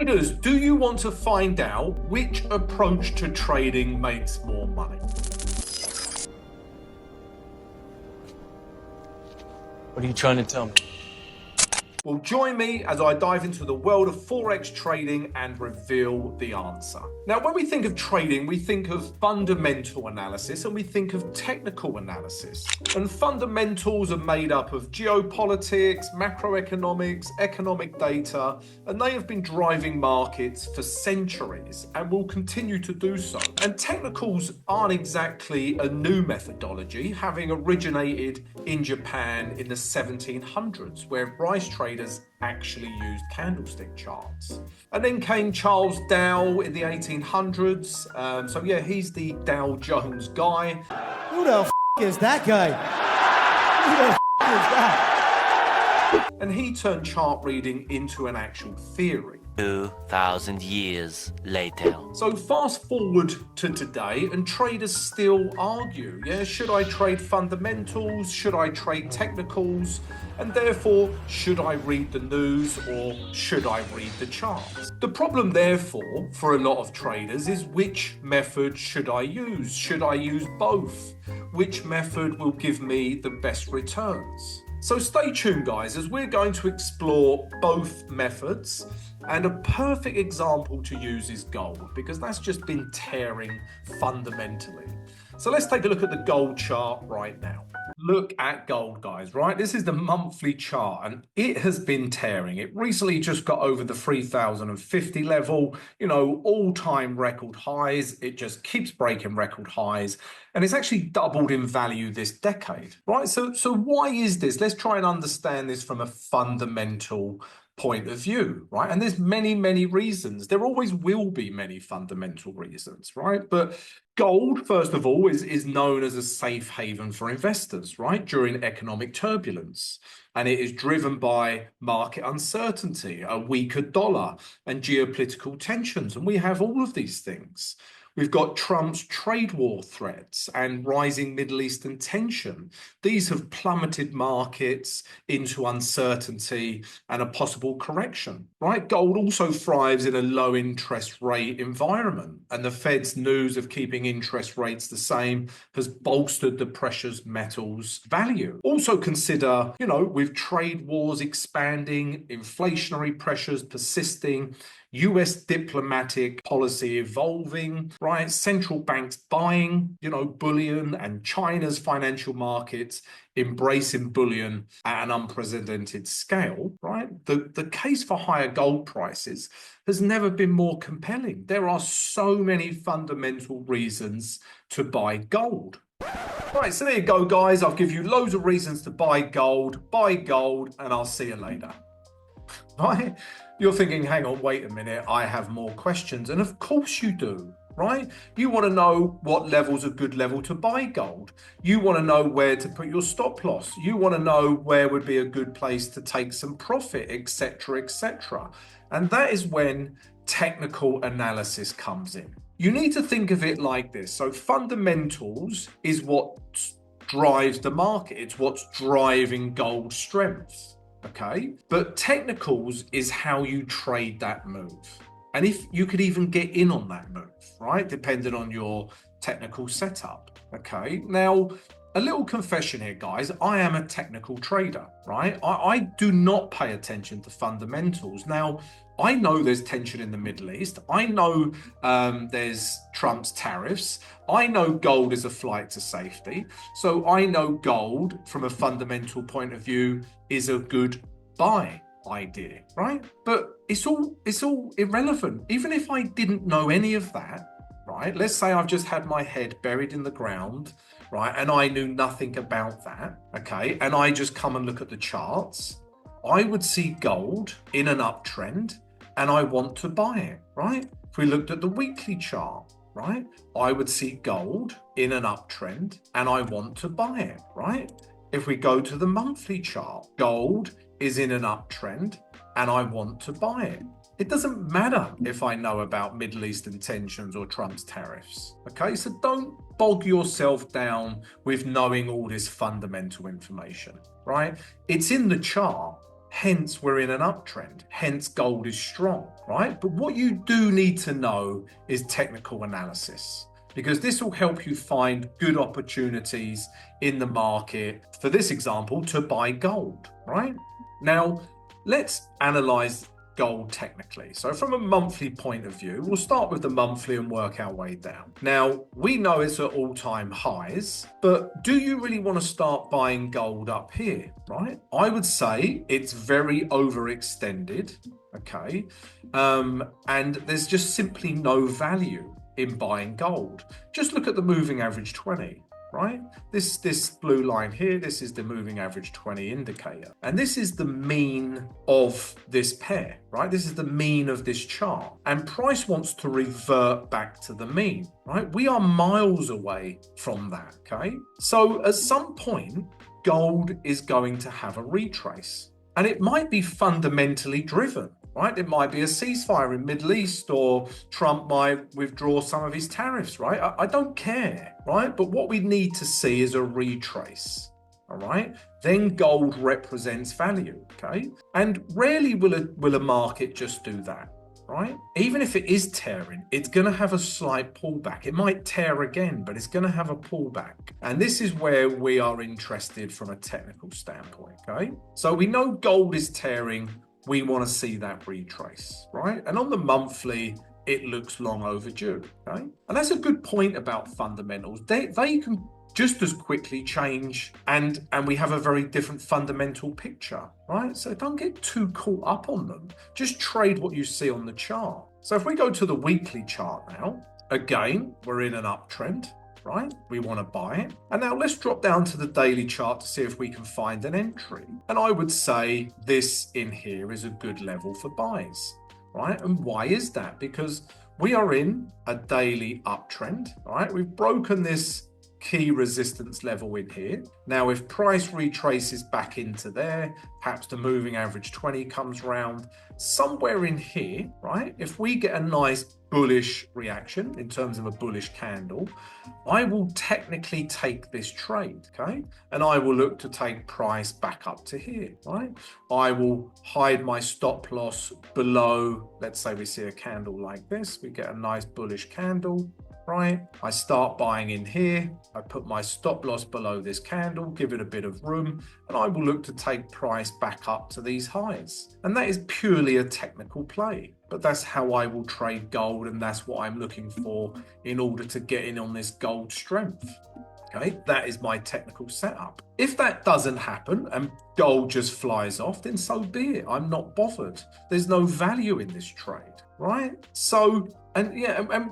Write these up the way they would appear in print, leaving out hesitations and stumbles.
Traders, do you want to find out which approach to trading makes more money? What are you trying to tell me? Well, join me as I dive into the world of Forex trading and reveal the answer. Now, when we think of trading, we think of fundamental analysis and we think of technical analysis. And fundamentals are made up of geopolitics, macroeconomics, economic data, and they have been driving markets for centuries and will continue to do so. And technicals aren't exactly a new methodology, having originated in Japan in the 1700s, where rice traders actually used candlestick charts. And then came Charles Dow in the 1800s. So yeah, he's the Dow Jones guy. Who the is that guy? Who the is that? And he turned chart reading into an actual theory. 2,000 years later. So fast forward to today, and traders still argue, should I trade fundamentals? Should I trade technicals? And therefore, should I read the news or should I read the charts? The problem, therefore, for a lot of traders is which method should I use? Should I use both? Which method will give me the best returns? So stay tuned, guys, as we're going to explore both methods. And a perfect example to use is gold, because that's just been tearing fundamentally. So let's take a look at the gold chart right now. Look at gold, guys, right? This is the monthly chart and it has been tearing. It recently just got over the 3,050 level, all-time record highs. It just keeps breaking record highs and it's actually doubled in value this decade, right? So why is this? Let's try and understand this from a fundamental point of view, right? And there's many, many reasons. There always will be many fundamental reasons, right? But gold, first of all, is known as a safe haven for investors, right? During economic turbulence. And it is driven by market uncertainty, a weaker dollar, and geopolitical tensions. And we have all of these things. We've got Trump's trade war threats and rising Middle Eastern tension. These have plummeted markets into uncertainty and a possible correction, right? Gold also thrives in a low interest rate environment, and the Fed's news of keeping interest rates the same has bolstered the precious metals value. Also consider, with trade wars expanding, inflationary pressures persisting, US diplomatic policy evolving, right? Central banks buying, bullion, and China's financial markets embracing bullion at an unprecedented scale, right? The case for higher gold prices has never been more compelling. There are so many fundamental reasons to buy gold. Right, so there you go, guys. I'll give you loads of reasons to buy gold, and I'll see you later. Right? You're thinking, hang on, wait a minute, I have more questions. And of course you do, right? You want to know what level's a good level to buy gold. You want to know where to put your stop loss. You want to know where would be a good place to take some profit, etc., etc. And that is when technical analysis comes in. You need to think of it like this. So fundamentals is what drives the market. It's what's driving gold strength. Okay, but technicals is how you trade that move. And if you could even get in on that move, right? Depending on your technical setup. Okay, now a little confession here, guys. I am a technical trader, right? I do not pay attention to fundamentals. Now, I know there's tension in the Middle East. I know there's Trump's tariffs. I know gold is a flight to safety. So I know gold from a fundamental point of view is a good buy idea, right? But it's all irrelevant. Even if I didn't know any of that, right? Let's say I've just had my head buried in the ground, right? And I knew nothing about that, okay? And I just come and look at the charts. I would see gold in an uptrend and I want to buy it, right? If we looked at the weekly chart, right? I would see gold in an uptrend and I want to buy it, right? If we go to the monthly chart, gold is in an uptrend and I want to buy it. It doesn't matter if I know about Middle Eastern tensions or Trump's tariffs. Okay, so don't bog yourself down with knowing all this fundamental information, right? It's in the chart. Hence, we're in an uptrend. Hence, gold is strong, right? But what you do need to know is technical analysis, because this will help you find good opportunities in the market, for this example, to buy gold, right? Now, let's analyze gold technically. So from a monthly point of view, we'll start with the monthly and work our way down. Now, we know it's at all-time highs, but do you really want to start buying gold up here, right? I would say it's very overextended, okay? And there's just simply no value in buying gold. Just look at the moving average 20. Right? This blue line here, this is the moving average 20 indicator. And this is the mean of this pair, right? This is the mean of this chart. And price wants to revert back to the mean, right? We are miles away from that, okay? So at some point, gold is going to have a retrace. And it might be fundamentally driven, right? It might be a ceasefire in Middle East, or Trump might withdraw some of his tariffs, right? I don't care, right? But what we need to see is a retrace, all right? Then gold represents value, okay? And rarely will a market just do that, right? Even if it is tearing, it's going to have a slight pullback. It might tear again, but it's going to have a pullback. And this is where we are interested from a technical standpoint, okay? So we know gold is tearing. We want to see that retrace, right? And on the monthly, it looks long overdue, okay? And that's a good point about fundamentals. They can just as quickly change, and we have a very different fundamental picture, right? So don't get too caught up on them. Just trade what you see on the chart. So if we go to the weekly chart now, again, we're in an uptrend, right? We want to buy it. And now let's drop down to the daily chart to see if we can find an entry. And I would say this in here is a good level for buys, right? And why is that? Because we are in a daily uptrend, right? We've broken this key resistance level in here. Now, if price retraces back into there, perhaps the moving average 20 comes round, somewhere in here, right? If we get a nice bullish reaction in terms of a bullish candle, I will technically take this trade, okay? And I will look to take price back up to here, right? I will hide my stop loss below, let's say we see a candle like this, we get a nice bullish candle, right? I start buying in here. I put my stop loss below this candle, give it a bit of room, and I will look to take price back up to these highs. And that is purely a technical play, but that's how I will trade gold, and that's what I'm looking for in order to get in on this gold strength. Okay, that is my technical setup. If that doesn't happen and gold just flies off, then so be it. I'm not bothered. There's no value in this trade, right? So, and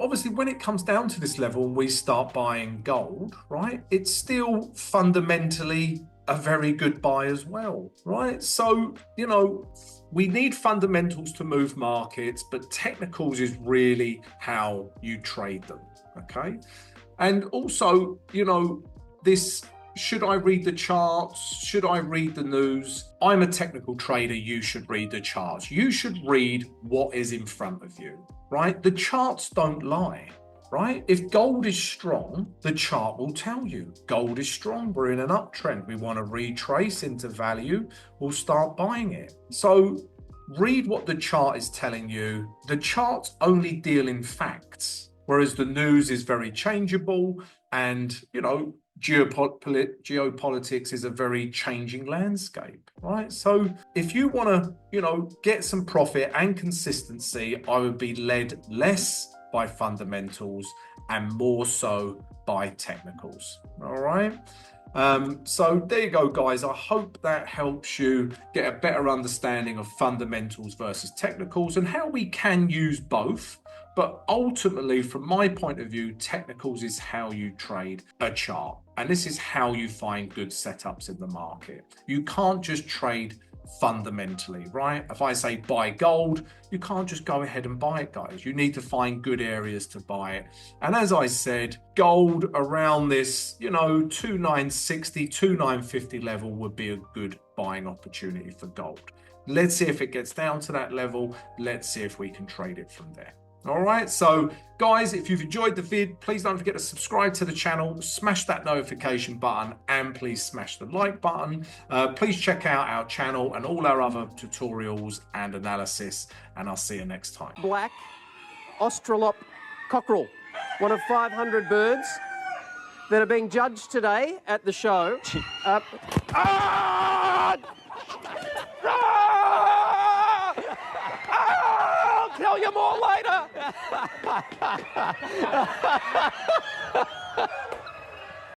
obviously when it comes down to this level and we start buying gold, right, it's still fundamentally a very good buy as well, right? So, we need fundamentals to move markets, but technicals is really how you trade them, okay? And also, this, should I read the charts? Should I read the news? I'm a technical trader. You should read the charts. You should read what is in front of you, right? The charts don't lie, right? If gold is strong, the chart will tell you gold is strong. We're in an uptrend. We want to retrace into value. We'll start buying it. So read what the chart is telling you. The charts only deal in facts, whereas the news is very changeable, and, geopolitics is a very changing landscape, right? So if you want to, get some profit and consistency, I would be led less by fundamentals and more so by technicals, all right? So there you go, guys. I hope that helps you get a better understanding of fundamentals versus technicals and how we can use both. But ultimately, from my point of view, technicals is how you trade a chart. And this is how you find good setups in the market. You can't just trade fundamentally, right? If I say buy gold, you can't just go ahead and buy it, guys. You need to find good areas to buy it. And as I said, gold around this, 2960, 2950 level would be a good buying opportunity for gold. Let's see if it gets down to that level. Let's see if we can trade it from there. All right, so guys, if you've enjoyed the vid, please don't forget to subscribe to the channel, smash that notification button, and please smash the like button. Please check out our channel and all our other tutorials and analysis, and I'll see you next time. Black Australop cockerel, one of 500 birds that are being judged today at the show. I'll tell you more later.